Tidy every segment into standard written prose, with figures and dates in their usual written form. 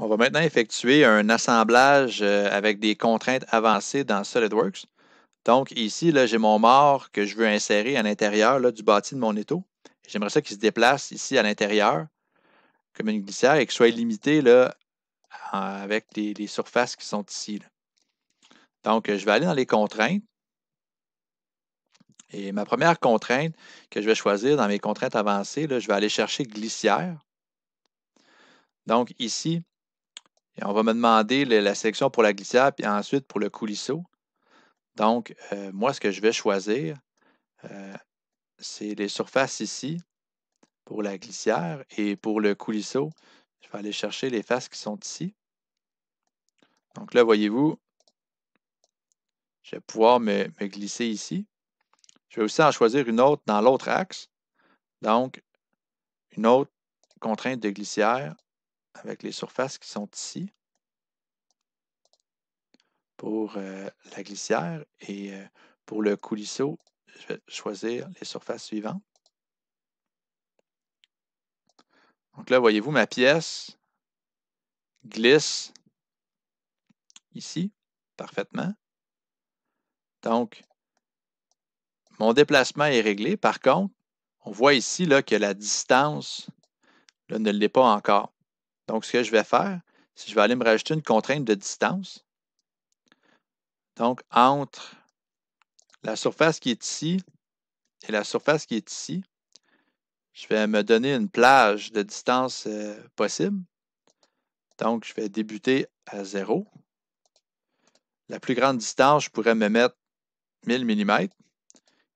On va maintenant effectuer un assemblage avec des contraintes avancées dans SolidWorks. Donc ici, là, j'ai mon mort que je veux insérer à l'intérieur là, du bâti de mon étau. J'aimerais ça qu'il se déplace ici à l'intérieur comme une glissière et qu'il soit limité là, avec les surfaces qui sont ici, là. Donc, je vais aller dans les contraintes. Et ma première contrainte que je vais choisir dans mes contraintes avancées, là, je vais aller chercher glissière. Donc ici, on va me demander la sélection pour la glissière, puis ensuite pour le coulisseau. Donc, moi, ce que je vais choisir, c'est les surfaces ici pour la glissière et pour le coulisseau, je vais aller chercher les faces qui sont ici. Donc là, voyez-vous, je vais pouvoir me glisser ici. Je vais aussi en choisir une autre dans l'autre axe. Donc, une autre contrainte de glissière avec les surfaces qui sont ici pour la glissière et pour le coulisseau, je vais choisir les surfaces suivantes. Donc là, voyez-vous, ma pièce glisse ici parfaitement. Donc, mon déplacement est réglé. Par contre, on voit ici là, que la distance là, ne l'est pas encore. Donc, ce que je vais faire, c'est que je vais aller me rajouter une contrainte de distance. Donc, entre la surface qui est ici et la surface qui est ici, je vais me donner une plage de distance possible. Donc, je vais débuter à 0. La plus grande distance, je pourrais me mettre 1000 mm.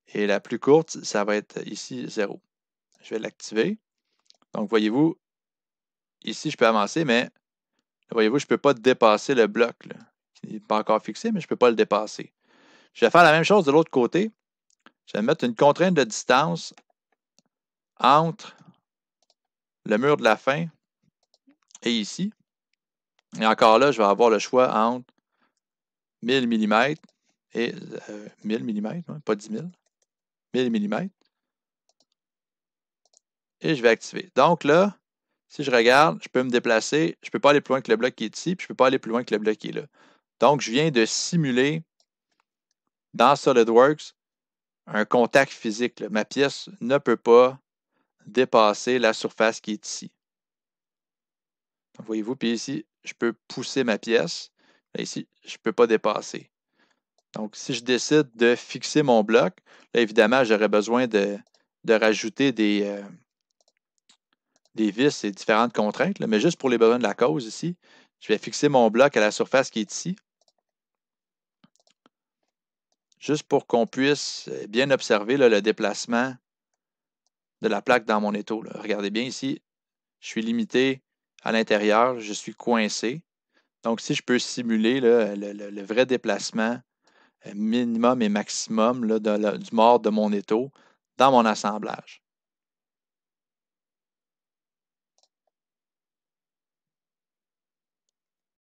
Et la plus courte, ça va être ici 0. Je vais l'activer. Donc, voyez-vous, ici, je peux avancer, mais voyez-vous, je ne peux pas dépasser le bloc, là, qui n'est pas encore fixé, mais je ne peux pas le dépasser. Je vais faire la même chose de l'autre côté. Je vais mettre une contrainte de distance entre le mur de la fin et ici. Et encore là, je vais avoir le choix entre 1000 mm et 1000 mm, pas 10 000, 1000 mm. Et je vais activer. Donc là, si je regarde, je peux me déplacer. Je ne peux pas aller plus loin que le bloc qui est ici, puis je ne peux pas aller plus loin que le bloc qui est là. Donc, je viens de simuler dans SolidWorks un contact physique, là. Ma pièce ne peut pas dépasser la surface qui est ici. Donc, voyez-vous, puis ici, je peux pousser ma pièce. Là, ici, je ne peux pas dépasser. Donc, si je décide de fixer mon bloc, là, évidemment, j'aurais besoin de rajouter des vis et différentes contraintes, là, mais juste pour les besoins de la cause ici, je vais fixer mon bloc à la surface qui est ici. Juste pour qu'on puisse bien observer là, le déplacement de la plaque dans mon étau, là. Regardez bien ici, je suis limité à l'intérieur, je suis coincé. Donc, si je peux simuler là, le vrai déplacement minimum et maximum là, du mort de mon étau dans mon assemblage.